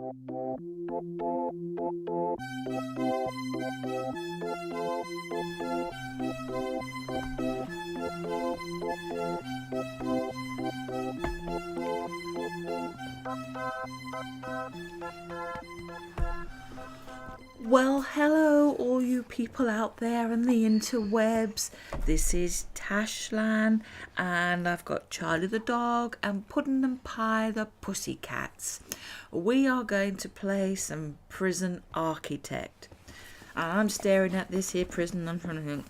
Well, hello all you people out there in the interwebs. This is Tashlan, and I've got Charlie the dog and Puddon Anpye the pussycats. We are going to play some prison architect. I'm staring at this here prison and I'm trying to think,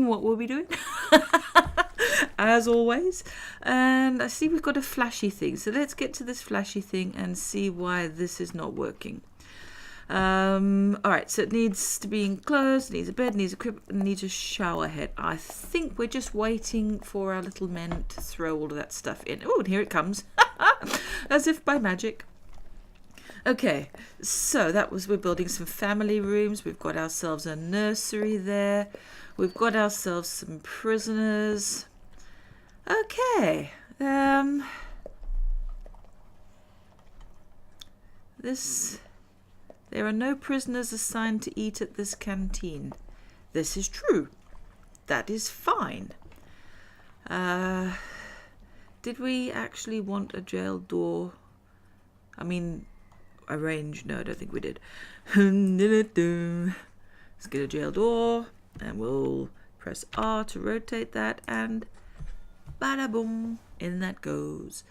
what will we doing? As always. And I see we've got a flashy thing. So let's get to this flashy thing and see why this is not working. Alright, so it needs to be enclosed, it needs a bed, needs a crib, and needs a shower head. I think we're just waiting for our little men to throw all of that stuff in. Oh, and here it comes. As if by magic. Okay, so we're building some family rooms. We've got ourselves a nursery there. We've got ourselves some prisoners. Okay. There are no prisoners assigned to eat at this canteen. This is true. That is fine. Did we actually want a jail door? I mean, arranged? No, I don't think we did. Let's get a jail door, and we'll press R to rotate that, and bada boom, in that goes.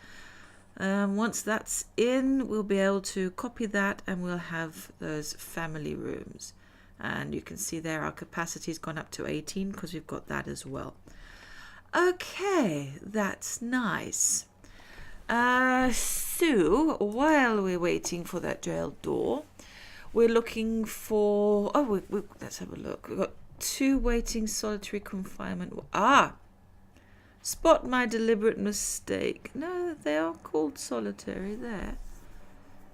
Once that's in, we'll be able to copy that and we'll have those family rooms. And you can see there our capacity's gone up to 18 because we've got that as well. Okay, that's nice. So, while we're waiting for that jail door, we're looking for... let's have a look. We've got 2 waiting solitary confinement... Spot my deliberate mistake. No, they are called solitary there.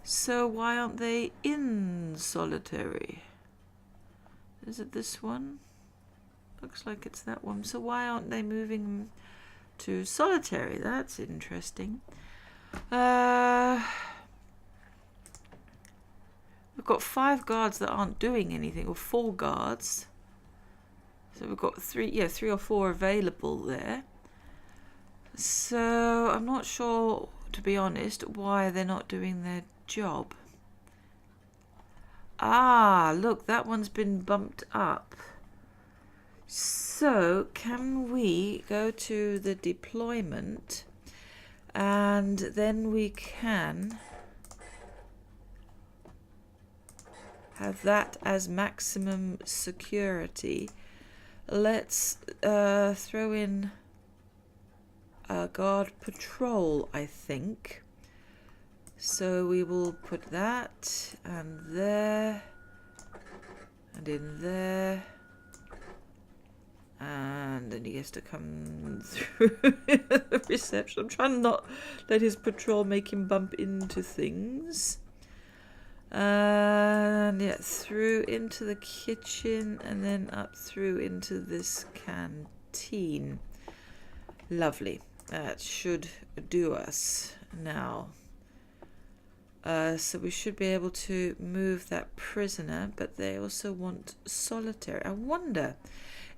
So why aren't they in solitary? Is it this one? Looks like it's that one. So why aren't they moving to solitary? That's interesting. We've got 5 guards that aren't doing anything, or 4 guards. So we've got 3 or 4 available there. So I'm not sure, to be honest, why they're not doing their job. Look, that one's been bumped up. So can we go to the deployment, and then we can have that as maximum security. Let's throw in a guard patrol, I think. So we will put that and there and in there, and then he has to come through the reception. I'm trying not let his patrol make him bump into things. And through into the kitchen and then up through into this canteen. Lovely. That should do us now. So we should be able to move that prisoner, but they also want solitary. I wonder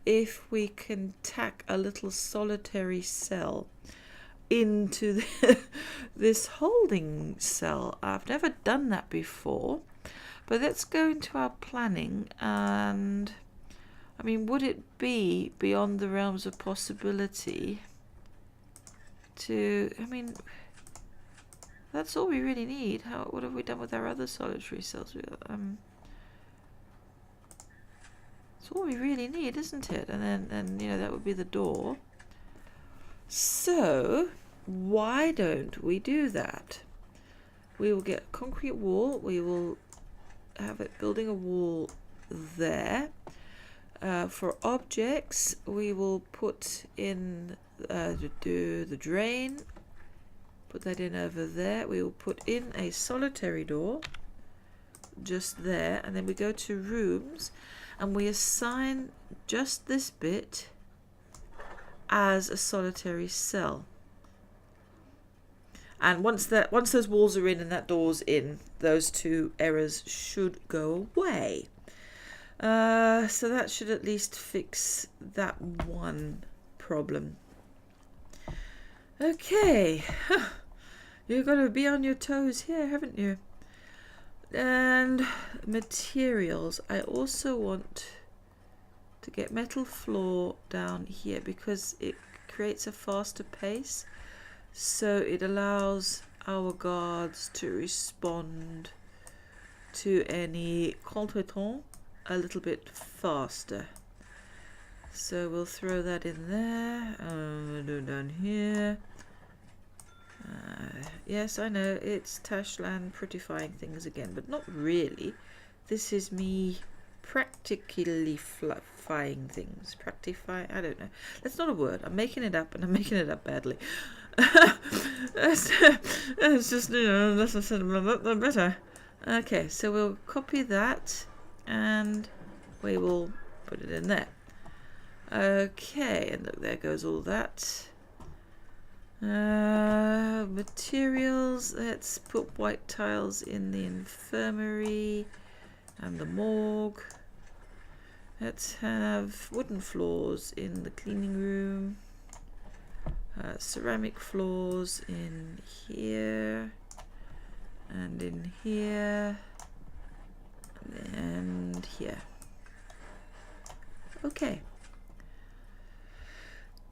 if we can tack a little solitary cell into this holding cell. I've never done that before, but let's go into our planning. And I mean, would it be beyond the realms of possibility to, I mean, that's all we really need. What have we done with our other solitary cells? It's all we really need, isn't it? And then that would be the door. So why don't we do that? We will get a concrete wall. We will have it building a wall there. For objects, we will put in the drain. Put that in over there. We will put in a solitary door just there, and then we go to rooms and we assign just this bit as a solitary cell. And once those walls are in and that door's in, those two errors should go away. So that should at least fix that one problem. Okay, you're going to be on your toes here, haven't you? And materials. I also want to get metal floor down here because it creates a faster pace. So it allows our guards to respond to any contretemps a little bit faster. So we'll throw that in there. Do down here. Yes, I know it's Tashlan prettifying things again, but not really. This is me practically flying things. Practify? I don't know. That's not a word. I'm making it up, and I'm making it up badly. It's just, you know, unless I said that better. Okay, so we'll copy that, and we will put it in there. Okay, and look, there goes all that. Materials, let's put white tiles in the infirmary and the morgue. Let's have wooden floors in the cleaning room, ceramic floors in here and in here and here. Okay,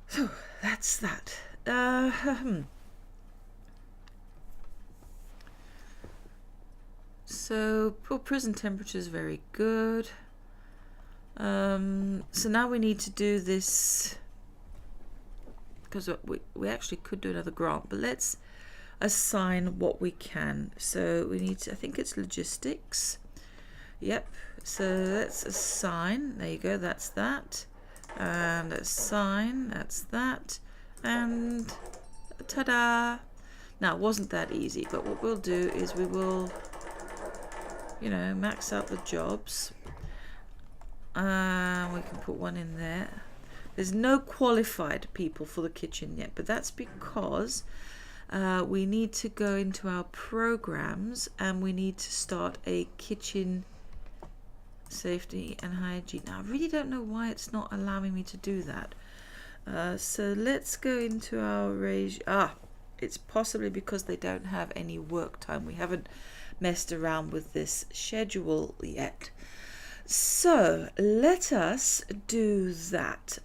so that's that. So prison temperature is very good. So now we need to do this, because we actually could do another grant, but let's assign what we can. So we need to, I think it's logistics. Yep, so let's assign. There you go, that's that. And assign, that's that. And ta-da! Now, it wasn't that easy, but what we'll do is we will, you know, max out the jobs. We can put one in there. There's no qualified people for the kitchen yet, but that's because we need to go into our programs and we need to start a kitchen safety and hygiene. Now, I really don't know why it's not allowing me to do that. So let's go into our regime. It's possibly because they don't have any work time. We haven't messed around with this schedule yet. So let us do that.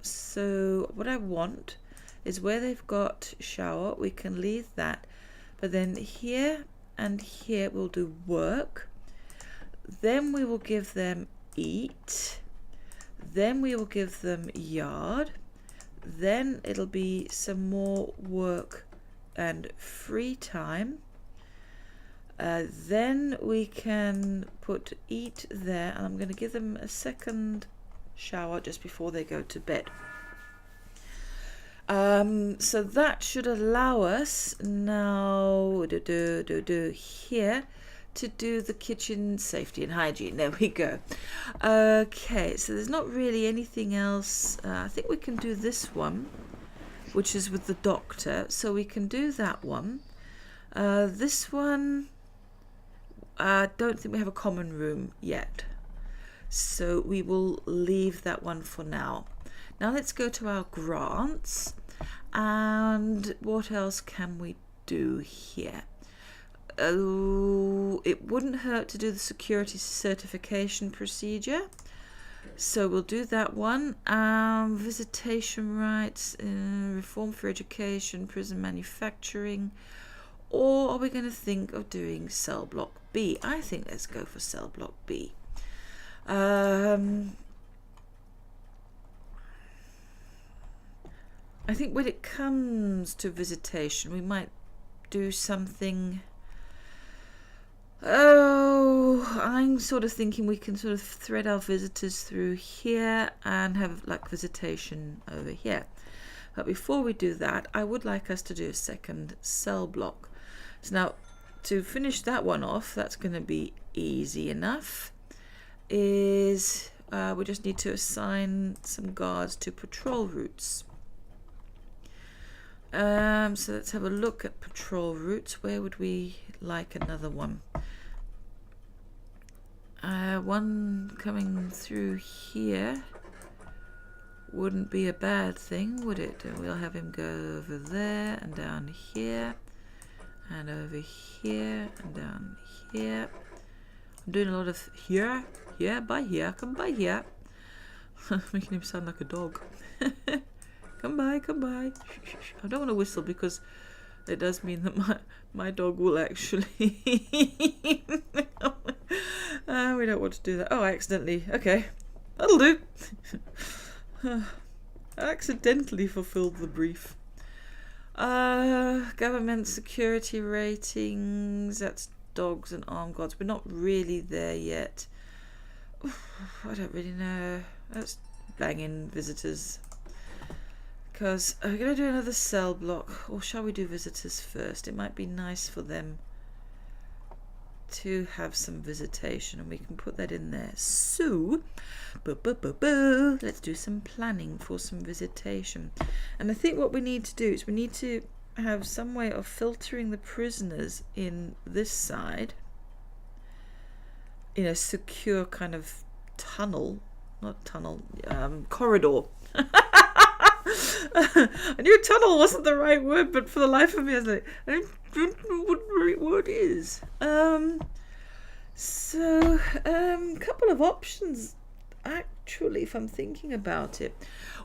So what I want is where they've got shower, we can leave that. But then here and here we'll do work. Then we will give them eat. Then we will give them yard. Then it'll be some more work and free time. Then we can put eat there, and I'm going to give them a second shower just before they go to bed. So that should allow us now here to do the kitchen safety and hygiene. There we go. Okay, so there's not really anything else. I think we can do this one, which is with the doctor. So we can do that one. This one, I don't think we have a common room yet. So we will leave that one for now. Now let's go to our grants. And what else can we do here? It wouldn't hurt to do the security certification procedure. So we'll do that one. Visitation rights, reform for education, prison manufacturing. Or are we going to think of doing cell block B? I think let's go for cell block B. I think when it comes to visitation, we might do something. I'm sort of thinking we can sort of thread our visitors through here and have like visitation over here. But before we do that, I would like us to do a second cell block. So now to finish that one off, that's going to be easy enough. We just need to assign some guards to patrol routes. So let's have a look at patrol routes. Where would we like another one? One coming through here wouldn't be a bad thing, would it? We'll have him go over there and down here and over here and down here. I'm doing a lot of here, by here, come by here. Making him sound like a dog. Come by, come by. I don't want to whistle because it does mean that my dog will actually... we don't want to do that. Oh, I accidentally... Okay, that'll do. I accidentally fulfilled the brief. Government security ratings. That's dogs and armed guards. We're not really there yet. I don't really know. Let's bang in visitors. Because are we going to do another cell block? Or shall we do visitors first? It might be nice for them to have some visitation, and we can put that in there. So, let's do some planning for some visitation. And I think what we need to do is we need to have some way of filtering the prisoners in this side in a secure kind of tunnel, not tunnel, corridor. I knew tunnel wasn't the right word, but for the life of me, I was like, I don't know what the right word is. So, couple of options, actually, if I'm thinking about it,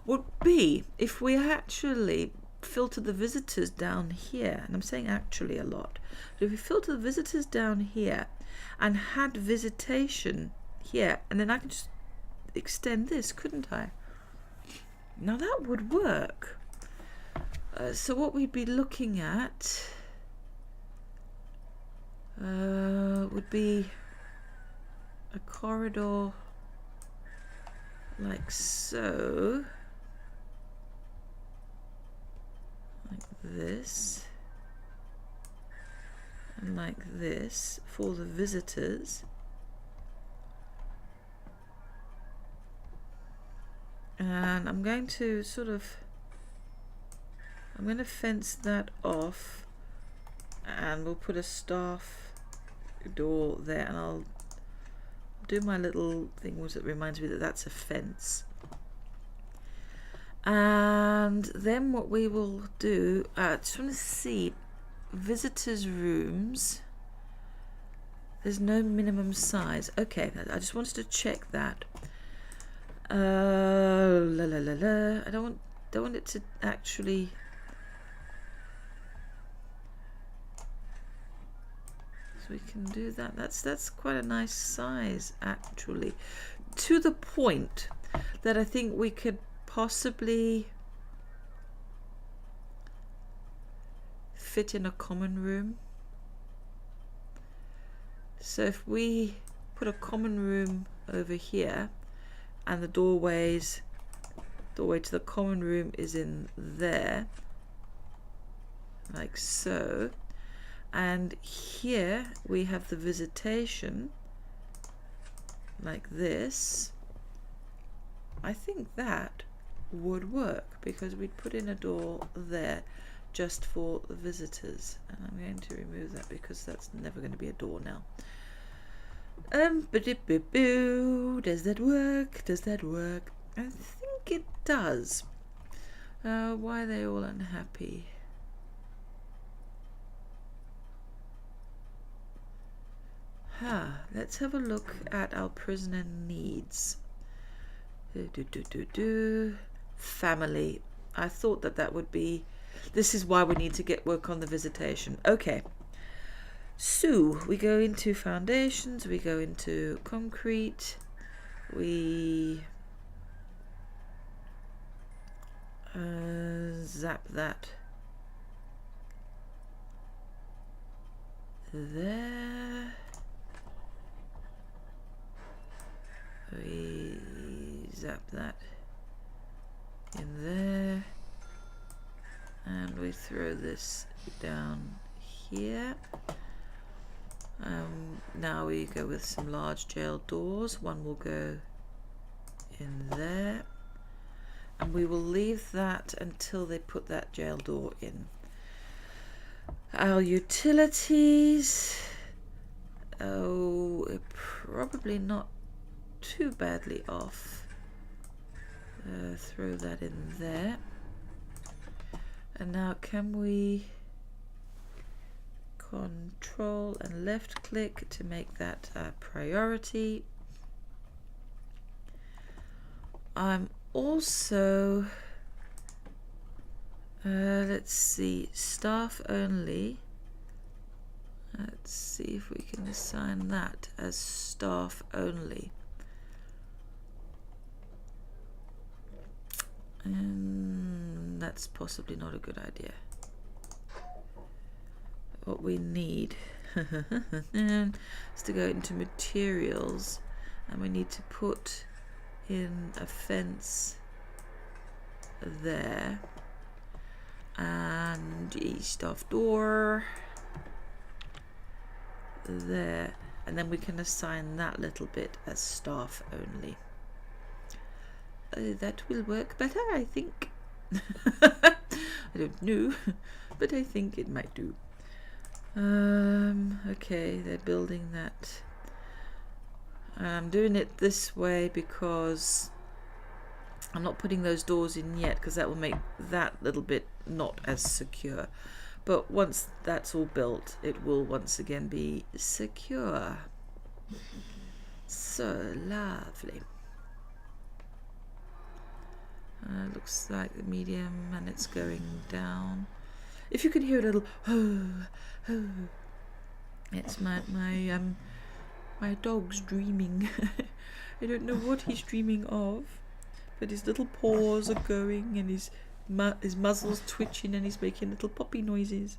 would be if we actually filter the visitors down here, and I'm saying actually a lot, but if we filter the visitors down here and had visitation here, and then I could just extend this, couldn't I? Now that would work. So what we'd be looking at would be a corridor like so, like this, and like this for the visitors. And I'm going to I'm going to fence that off, and we'll put a staff door there, and I'll do my little thing that reminds me that that's a fence. And then what we will do, I just want to see visitors' rooms. There's no minimum size. Okay, I just wanted to check that. I don't want it to actually. So we can do that. That's quite a nice size, actually, to the point that I think we could possibly fit in a common room. So if we put a common room over here, and the doorway to the common room is in there, like so, and here we have the visitation like this, I think that would work, because we'd put in a door there just for the visitors, and I'm going to remove that because that's never going to be a door now. Does that work? Does that work? I think it does. Why are they all unhappy? Let's have a look at our prisoner needs. Family. I thought that would be... This is why we need to get work on the visitation. Okay. So we go into foundations, we go into concrete, we zap that there, we zap that in there, and we throw this down here. Now we go with some large jail doors. One will go in there, and we will leave that until they put that jail door in. Our utilities, oh, probably not too badly off. Throw that in there. And now can we control and left click to make that a priority. I'm also let's see, staff only. Let's see if we can assign that as staff only. And that's possibly not a good idea. What we need is to go into materials, and we need to put in a fence there, and a staff door there, and then we can assign that little bit as staff only. That will work better, I think. I don't know, but I think it might do. Okay, they're building that. I'm doing it this way because I'm not putting those doors in yet, because that will make that little bit not as secure. But once that's all built, it will once again be secure. So lovely. Looks like the medium, and it's going down. If you can hear a little it's my dog's dreaming. I don't know what he's dreaming of, but his little paws are going, and his muzzle's twitching, and he's making little poppy noises.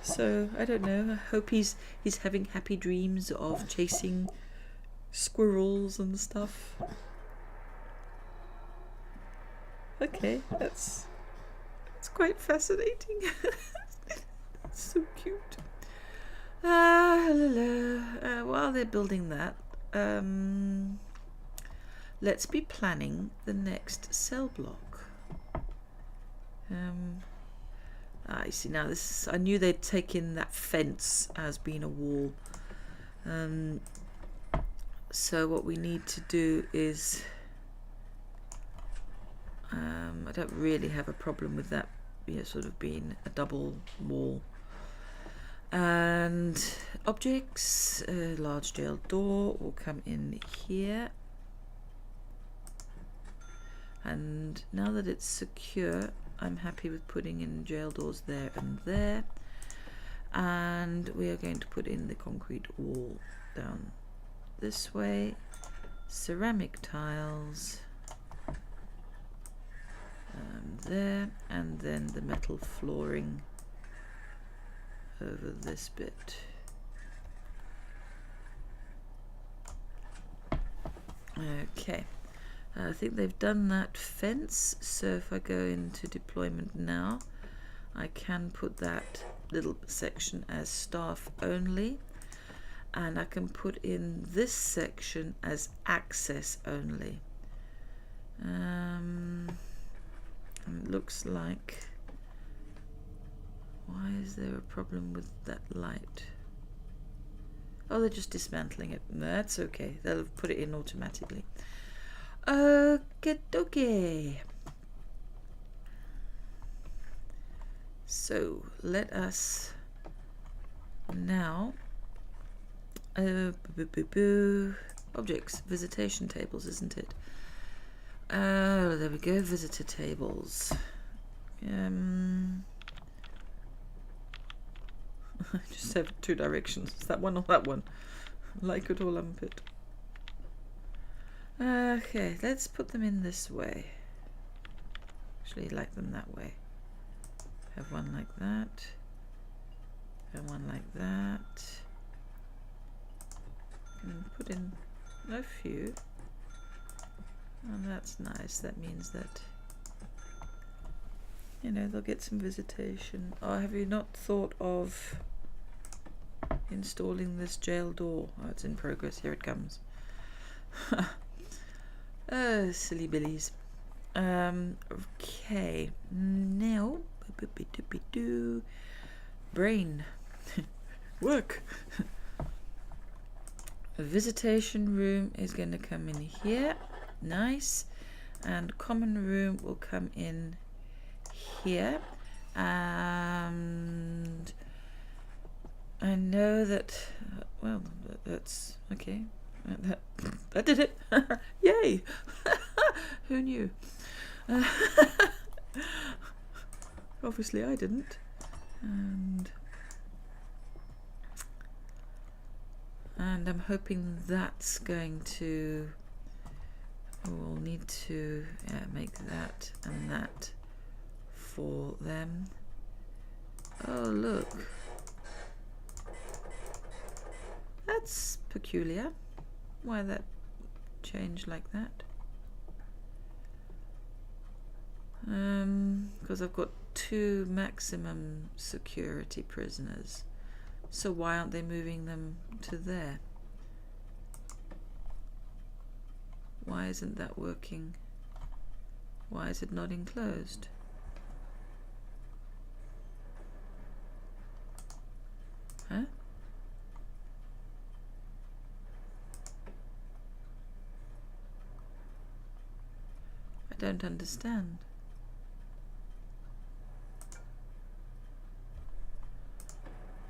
So I don't know. I hope he's having happy dreams of chasing squirrels and stuff. Okay, that's quite fascinating. It's so cute. While they're building that, let's be planning the next cell block. I see now. I knew they'd taken that fence as being a wall. So what we need to do is, I don't really have a problem with that, sort of being a double wall. And objects, large jail door will come in here. And now that it's secure, I'm happy with putting in jail doors there and there. And we are going to put in the concrete wall down this way, ceramic tiles there, and then the metal flooring over this bit. Okay, I think they've done that fence, so if I go into deployment now, I can put that little section as staff only, and I can put in this section as access only. It looks like, why is there a problem with that light? Oh, they're just dismantling it. That's okay, they'll put it in automatically. Okay, okay. So let us now objects, visitation tables, isn't it? Oh, there we go, visitor tables. I just have two directions. Is that one or that one? Like it or lump it. Okay, let's put them in this way. Actually, like them that way. Have one like that. And one like that. And put in a few. And that's nice. That means that, they'll get some visitation. Oh, have you not thought of installing this jail door? Oh, it's in progress. Here it comes. Oh, silly billies. Okay, now brain work. A visitation room is going to come in here, nice, and common room will come in here, and I know that, well, that's okay. That did it. Yay. Who knew? Obviously I didn't. And I'm hoping that's going to, we'll need to make that and that for them. Oh, look. That's peculiar. Why that changed like that? Because I've got 2 maximum security prisoners. So why aren't they moving them to there? Why isn't that working? Why is it not enclosed? Huh? I don't understand.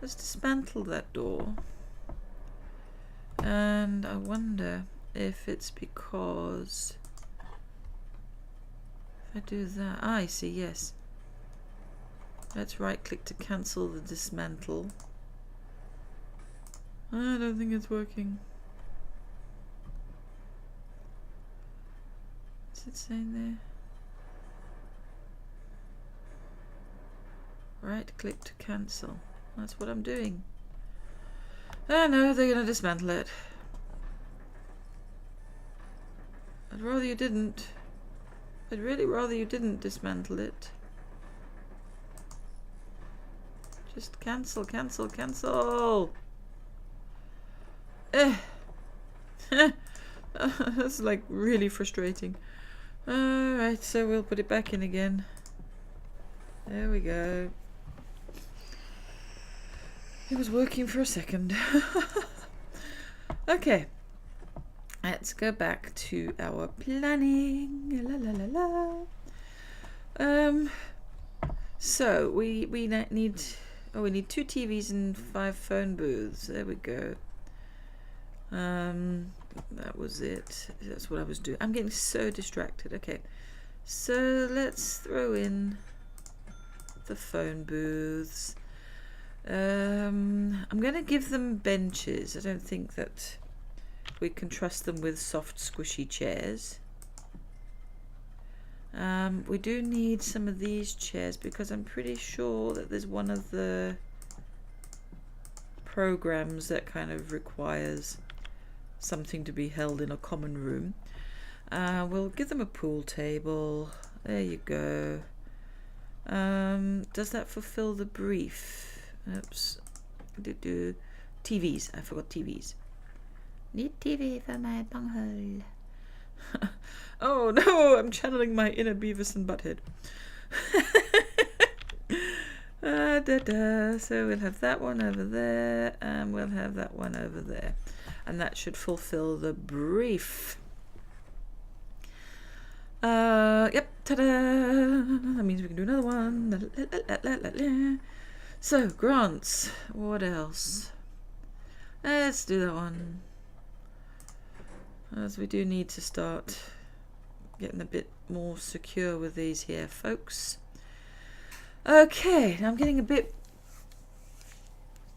Let's dismantle that door. And I wonder if it's because if I do that, I see, yes. Let's right click to cancel the dismantle. I don't think it's working. What's it saying there? Right click to cancel. That's what I'm doing. Oh no, they're going to dismantle it. I'd rather you didn't. I'd really rather you didn't dismantle it. Just cancel, cancel, cancel. That's like really frustrating. Alright, so we'll put it back in again. There we go. It was working for a second. Okay. Let's go back to our planning. La la la la. So we need 2 TVs and 5 phone booths. There we go. That was it. That's what I was doing. I'm getting so distracted. Okay. So let's throw in the phone booths. I'm going to give them benches. I don't think that we can trust them with soft squishy chairs. We do need some of these chairs because I'm pretty sure that there's one of the programs that kind of requires something to be held in a common room. We'll give them a pool table. There you go. Does that fulfill the brief? Oops. TVs. I forgot TVs. Need TV for my bunghole. Oh no, I'm channeling my inner Beavis and Butthead. So we'll have that one over there, and we'll have that one over there. And that should fulfill the brief. Yep, ta-da! That means we can do another one. So, grants. What else? Let's do that one. As we do need to start getting a bit more secure with these here, folks. Okay, now I'm getting a bit...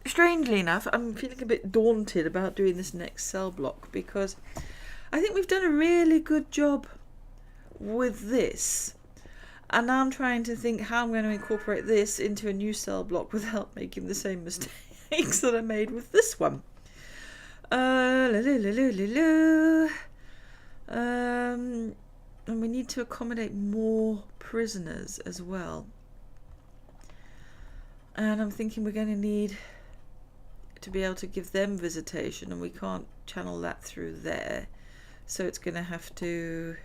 Strangely enough, I'm feeling a bit daunted about doing this next cell block because I think we've done a really good job with this. And now I'm trying to think how I'm going to incorporate this into a new cell block without making the same mistakes that I made with this one. And we need to accommodate more prisoners as well. And I'm thinking we're going to need to be able to give them visitation, and we can't channel that through there. So it's going to have to...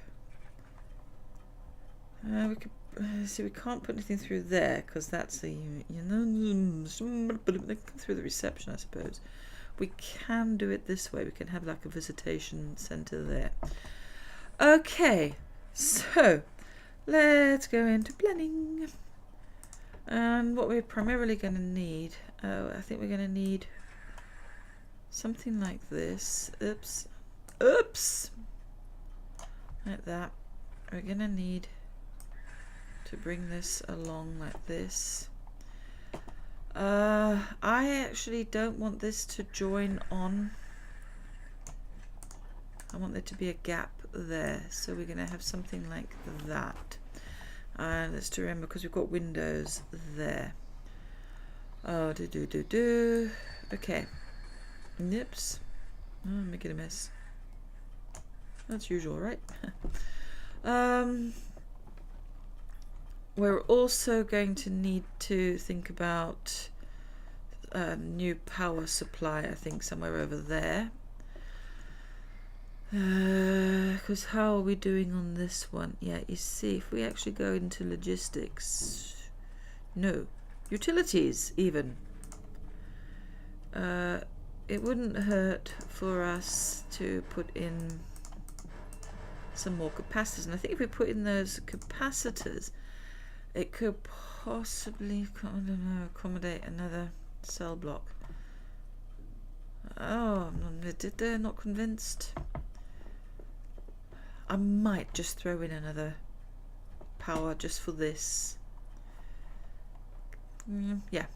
We could see we can't put anything through there because that's a they come through the reception, I suppose. We can do it this way. We can have like a visitation centre there. Okay, so let's go into planning. And what we're primarily going to need, I think we're going to need something like this. Oops, like that. We're going to need to bring this along like this. I actually don't want this to join on. I want there to be a gap there, so we're going to have something like that. And let's remember, because we've got windows there. Oh, okay. Nips. Oh, I'm making a mess. That's usual, right? We're also going to need to think about a new power supply, I think, somewhere over there. Because how are we doing on this one? Yeah, you see, if we actually go into logistics, no, utilities even, it wouldn't hurt for us to put in some more capacitors. And I think if we put in those capacitors, it could possibly, I don't know, accommodate another cell block. Oh, they're not convinced. I might just throw in another power just for this. Yeah.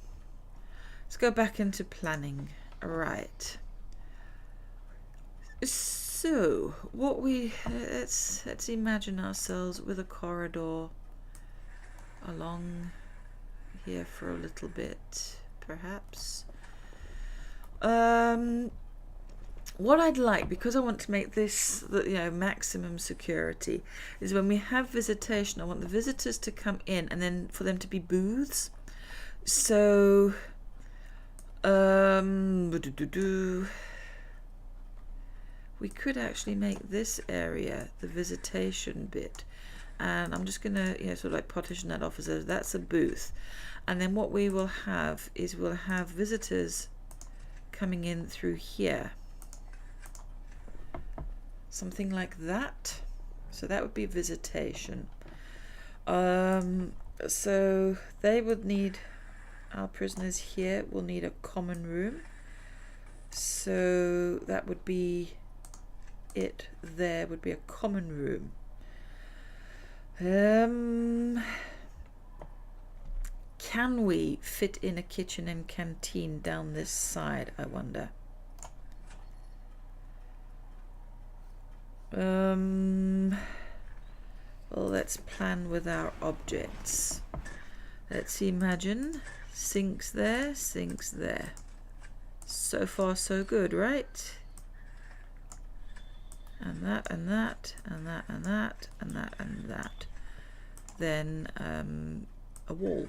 Let's go back into planning. Right. So, what let's imagine ourselves with a corridor along here for a little bit, perhaps. What I'd like, because I want to make this maximum security, is when we have visitation, I want the visitors to come in and then for them to be booths. So we could actually make this area the visitation bit, and I'm just gonna sort of like partition that off as that's a booth. And then what we will have is we'll have visitors coming in through here, something like that. So that would be visitation. So they would need, our prisoners here will need a common room, so that would be it. There would be a common room. Can we fit in a kitchen and canteen down this side, I wonder? Well, let's plan with our objects. Let's imagine sinks there, sinks there. So far so good, right? And that, and that, and that, and that, and that, and that. Then a wall.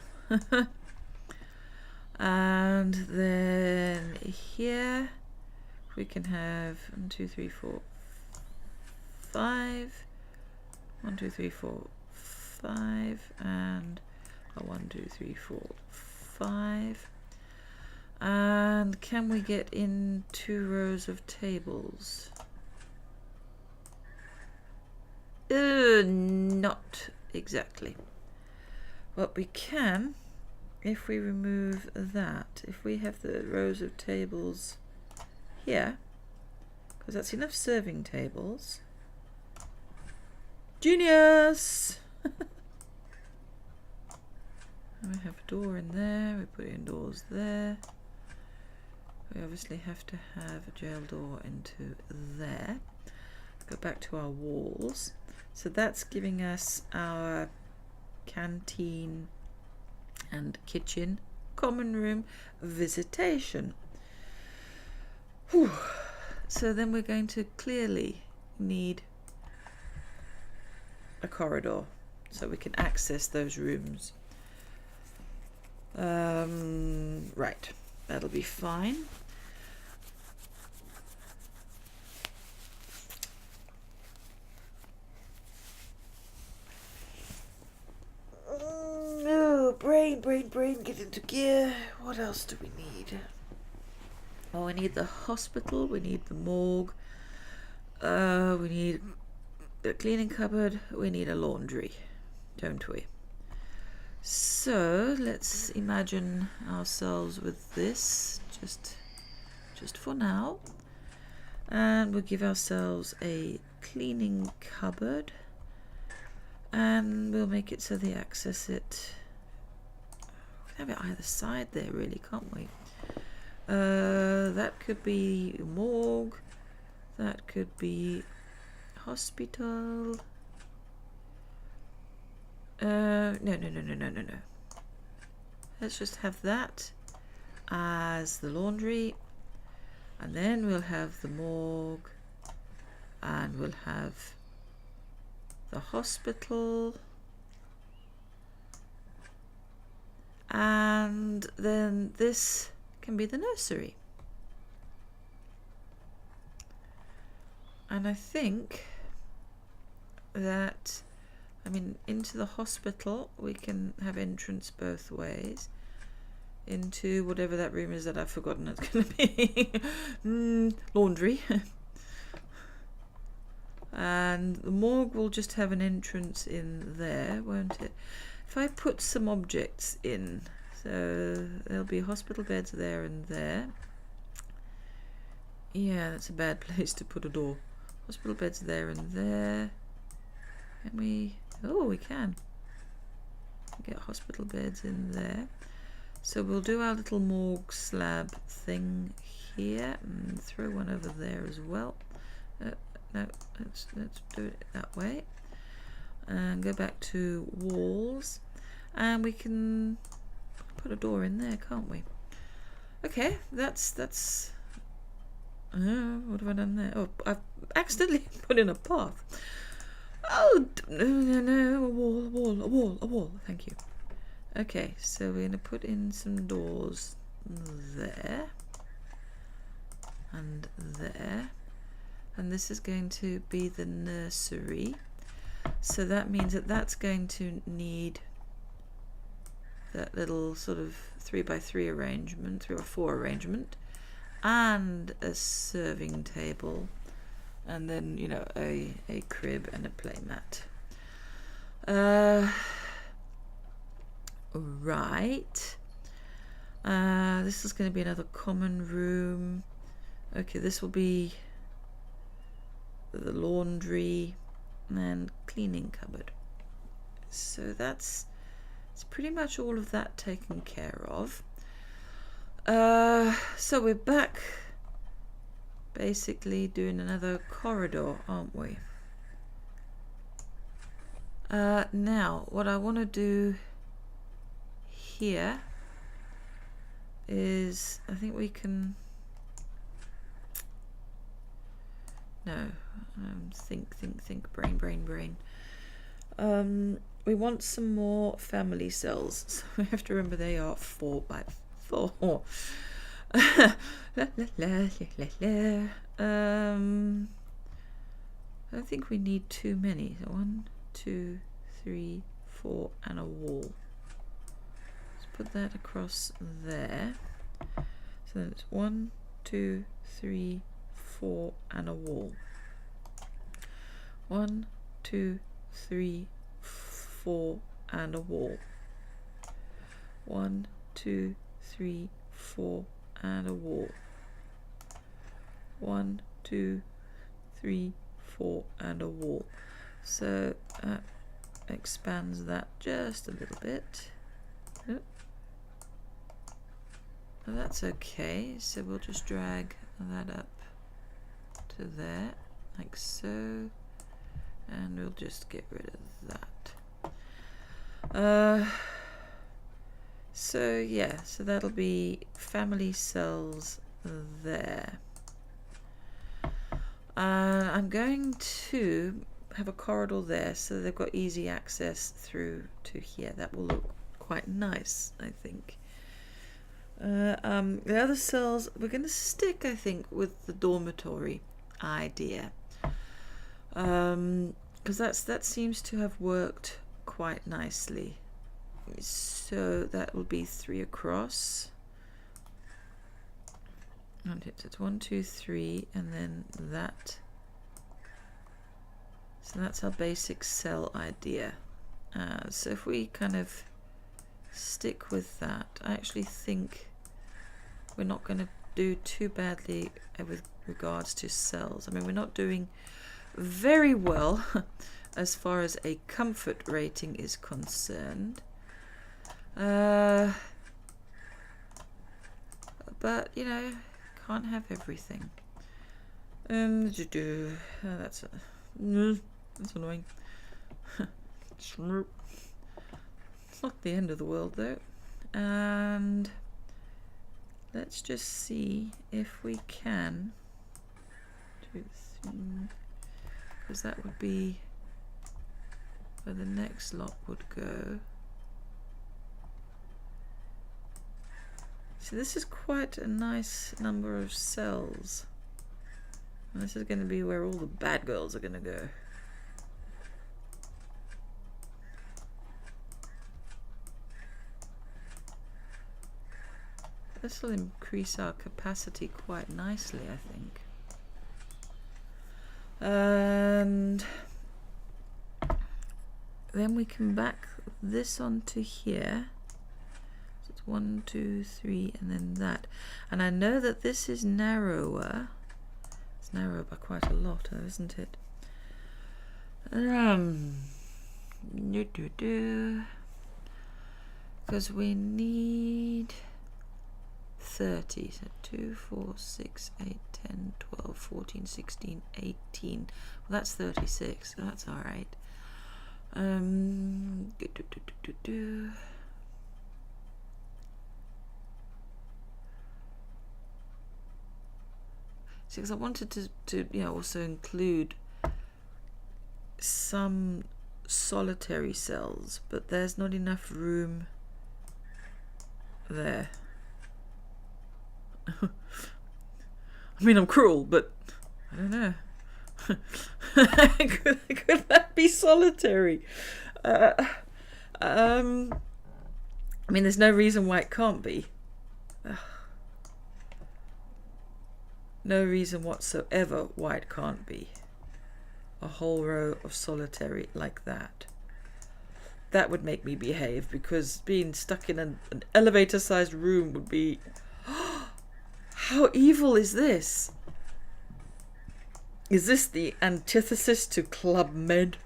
And then here we can have 1, 2, 3, 4, 5. 1, 2, 3, 4, 5, and a 1, 2, 3, 4, 5. And can we get in 2 rows of tables? Not exactly. But we can, if we remove that, if we have the rows of tables here, because that's enough serving tables. Genius! And we have a door in there, we put in doors there. We obviously have to have a jail door into there. Go back to our walls. So that's giving us our canteen and kitchen, common room, visitation. Whew. So then we're going to clearly need a corridor so we can access those rooms. Right, that'll be fine. brain, get into gear. What else do we need? Oh, we need the hospital, we need the morgue, we need a cleaning cupboard, we need a laundry, don't we? So let's imagine ourselves with this just for now, and we'll give ourselves a cleaning cupboard, and we'll make it so they access it. We can have it either side there, really, can't we? That could be morgue, that could be hospital. No. Let's just have that as the laundry, and then we'll have the morgue, and we'll have the hospital, and then this can be the nursery. And I think that, I mean, into the hospital we can have entrance both ways. Into whatever that room is that I've forgotten it's going to be. Laundry. And the morgue will just have an entrance in there, won't it? If I put some objects in, so there'll be hospital beds there and there. Yeah, that's a bad place to put a door. Hospital beds there and there. Can we? Oh, we can. Get hospital beds in there. So we'll do our little morgue slab thing here and throw one over there as well. No, let's do it that way. And go back to walls, and we can put a door in there, can't we? Okay, that's what have I done there? Oh, I've accidentally put in a path. Oh no, a wall, thank you. Okay, so we're going to put in some doors there and there, and this is going to be the nursery, so that means that that's going to need that little sort of 3x3 arrangement, 3 or 4 arrangement, and a serving table, and then, you know, a crib and a playmat. Right. This is going to be another common room. Okay, this will be the laundry and cleaning cupboard. So it's pretty much all of that taken care of. So we're back basically doing another corridor, aren't we? Now what I want to do here is, I think we can, no, think, brain. We want some more family cells, so we have to remember they are 4x4. I don't think we need too many. 1, 2, 3, 4, and a wall. Let's put that across there. So then it's 1, 2, 3, 4, and a wall. 1, 2, 3, 4, and a wall. 1, 2, 3, 4, and a wall. 1, 2, 3, 4, and a wall. So that expands that just a little bit. Oh. Well, that's okay. So we'll just drag that up to there, like so, and we'll just get rid of that. So yeah, so that'll be family cells there. I'm going to have a corridor there so they've got easy access through to here. That will look quite nice, I think. The other cells, we're going to stick, I think, with the dormitory idea. Because that seems to have worked quite nicely So that will be 3 across. And it's 1, 2, 3, and then that. So that's our basic cell idea. So if we kind of stick with that, I actually think we're not going to do too badly with regards to cells. I mean, we're not doing very well as far as a comfort rating is concerned. But, you know, can't have everything. That's annoying. It's not the end of the world though. And let's just see if we can do this, because that would be where the next lot would go. So this is quite a nice number of cells. And this is going to be where all the bad girls are going to go. This will increase our capacity quite nicely, I think. And then we can back this onto here. So it's 1, 2, 3, and then that. And I know that this is narrower. It's narrower by quite a lot, though, isn't it? Because we need 30. So 2, 4, 6, 8, 10, 12, 14, 16, 18. Well, that's 36, so that's all right. Because I wanted to you know, also include some solitary cells, but there's not enough room there. I mean, I'm cruel, but I don't know. could that be solitary? I mean, there's no reason why it can't be. No reason whatsoever why it can't be. A whole row of solitary like that. That would make me behave, because being stuck in an elevator-sized room would be... How evil is this? Is this the antithesis to Club Med?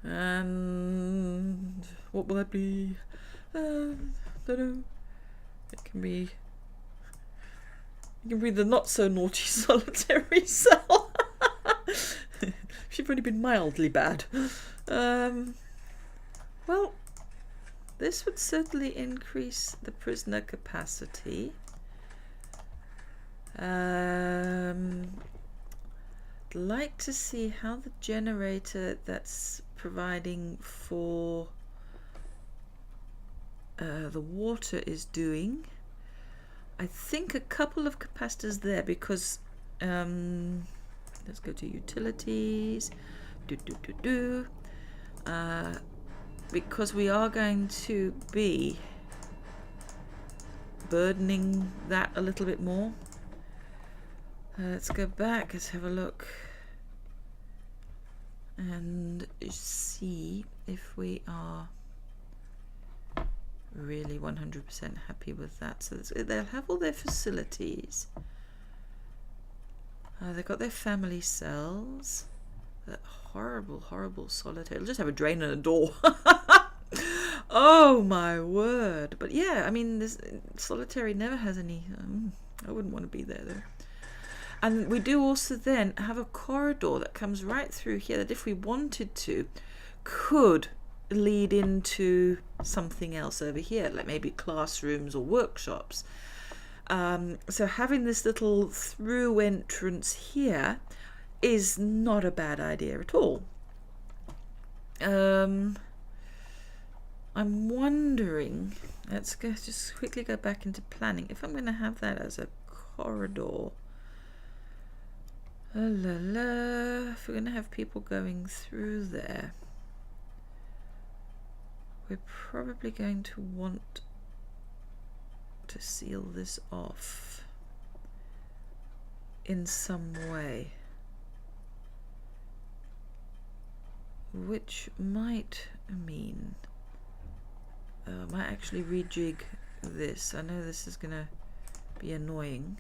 And what will that be? Don't know. It can be the not so naughty solitary cell. She've only been mildly bad. Well, this would certainly increase the prisoner capacity. I'd like to see how the generator that's providing for the water is doing. I think a couple of capacitors there, because let's go to utilities. Because we are going to be burdening that a little bit more. Let's go back, let's have a look and see if we are really 100% happy with that. So they'll have all their facilities. They've got their family cells. That horrible solitary. It'll just have a drain and a door. Oh my word. But yeah, I mean, this solitary never has any... I wouldn't want to be there though. And we do also then have a corridor that comes right through here that, if we wanted to, could lead into something else over here, like maybe classrooms or workshops. So having this little through entrance here is not a bad idea at all. I'm wondering, let's go just quickly go back into planning. If I'm going to have that as a corridor, if we're going to have people going through there, we're probably going to want to seal this off in some way, which might mean I might actually rejig this. I know this is gonna be annoying,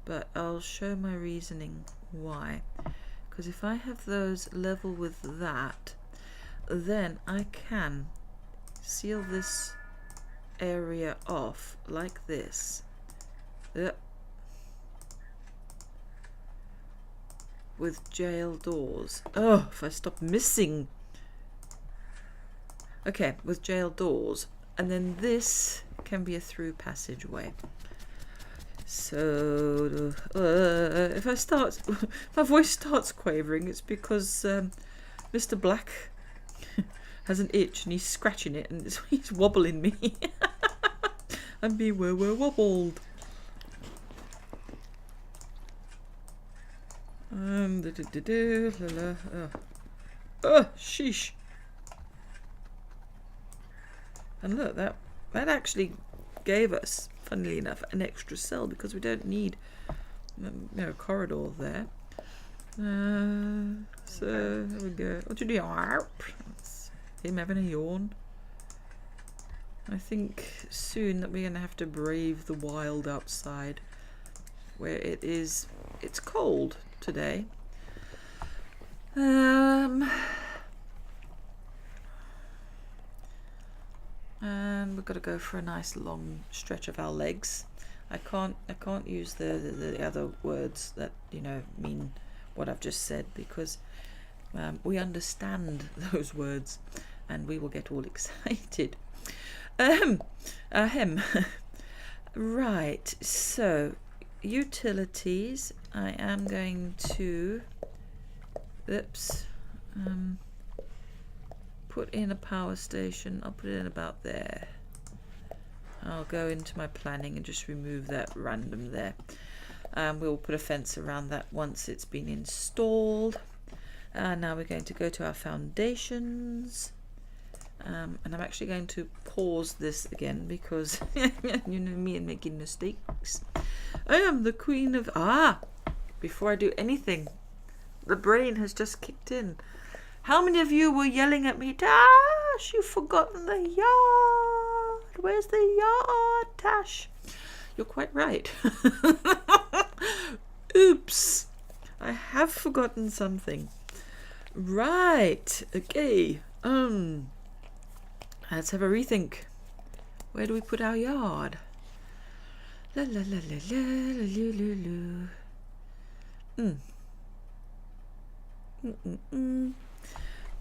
but I'll show my reasoning why. Because if I have those level with that, then I can seal this area off like this. With jail doors. Oh, if I stop missing. Okay, with jail doors. And then this can be a through passageway. So if I start, my voice starts quavering, it's because Mr. Black has an itch and he's scratching it and he's wobbling me. And me we're wobbled. Sheesh. And look, that actually gave us, funnily enough, an extra cell because we don't need a corridor there. So there we go. What do you do? That's him having a yawn. I think soon that we're going to have to brave the wild outside, where it's cold today. And we've got to go for a nice long stretch of our legs. I can't use the other words that mean what I've just said, because we understand those words and we will get all excited. Right, so utilities, I am going to put in a power station. I'll put it in about there. I'll go into my planning and just remove that random there. We'll put a fence around that once it's been installed. Now we're going to go to our foundations. And I'm actually going to pause this again because you know me and making mistakes. I am the queen of... Before I do anything, the brain has just kicked in. How many of you were yelling at me, Tash, you've forgotten the yard. Where's the yard, Tash? You're quite right. Oops. I have forgotten something. Right. Okay. Let's have a rethink. Where do we put our yard? La la la la la la la la.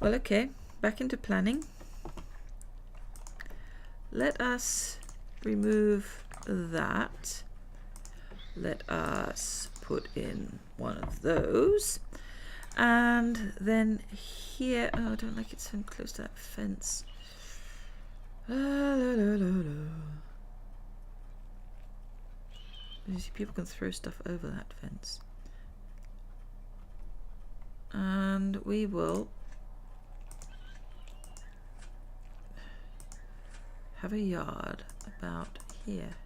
Well, okay. Back into planning. Let us remove that. Let us put in one of those. And then here... Oh, I don't like it so close to that fence. You see, people can throw stuff over that fence. And we will have a yard about here.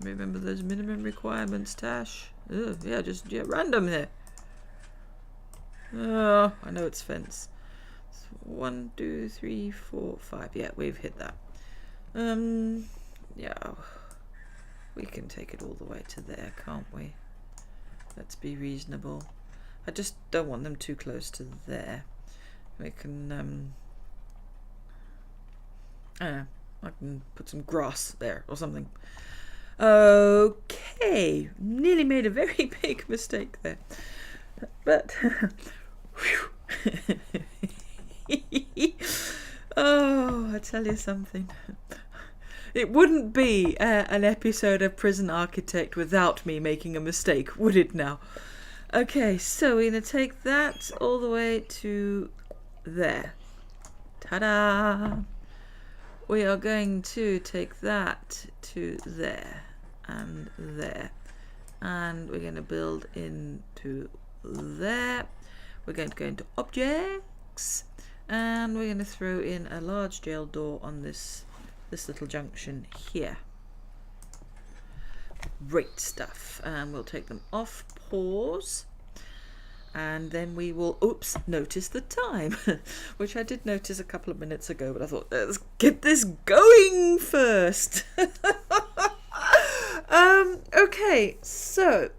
Remember those minimum requirements, Tash? Yeah, just random there. Oh, I know it's fence. 1, 2, 3, 4, 5. Yeah, we've hit that. Yeah, we can take it all the way to there, can't we? Let's be reasonable. I just don't want them too close to there. We can, I don't know, I can put some grass there or something. Okay, nearly made a very big mistake there. But, oh, I tell you something. It wouldn't be an episode of Prison Architect without me making a mistake, would it now? Okay, so we're going to take that all the way to there. Ta-da! We are going to take that to there and there. And we're going to build into there. We're going to go into objects. And we're going to throw in a large jail door on this little junction here. Great stuff. And we'll take them off pause. And then we will, oops, notice the time, which I did notice a couple of minutes ago, but I thought, let's get this going first. Okay, so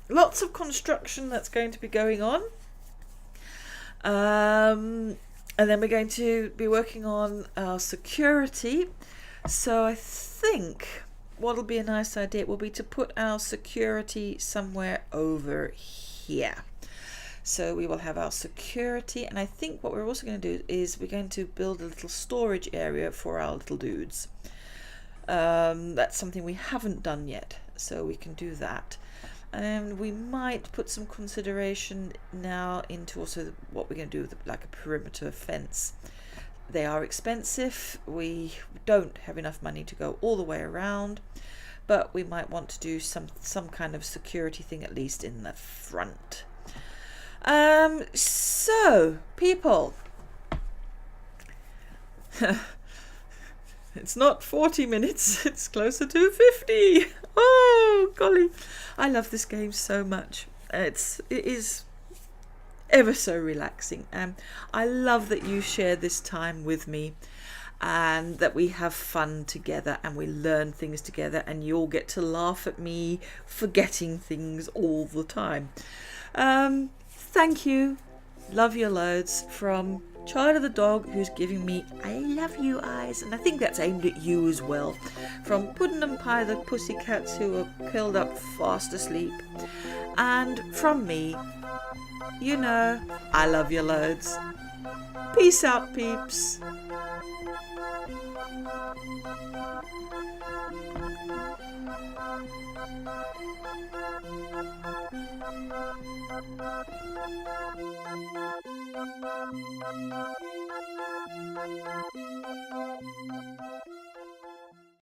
lots of construction that's going to be going on. And then we're going to be working on our security. So I think what'll be a nice idea will be to put our security somewhere over here. So we will have our security, and I think what we're also going to do is we're going to build a little storage area for our little dudes. That's something we haven't done yet, so we can do that. And we might put some consideration now into also what we're going to do with like a perimeter fence. They are expensive. We don't have enough money to go all the way around, but we might want to do some kind of security thing at least in the front. So people, it's not 40 minutes, it's closer to 50. Oh golly, I love this game so much. It is ever so relaxing. I love that you share this time with me and that we have fun together and we learn things together, and you all get to laugh at me forgetting things all the time. Thank you. Love you loads from Charlie the dog, who's giving me I love you eyes, and I think that's aimed at you as well. From Puddon Anpye the pussycats, who are curled up fast asleep. And from me, you know, I love you loads. Peace out, peeps.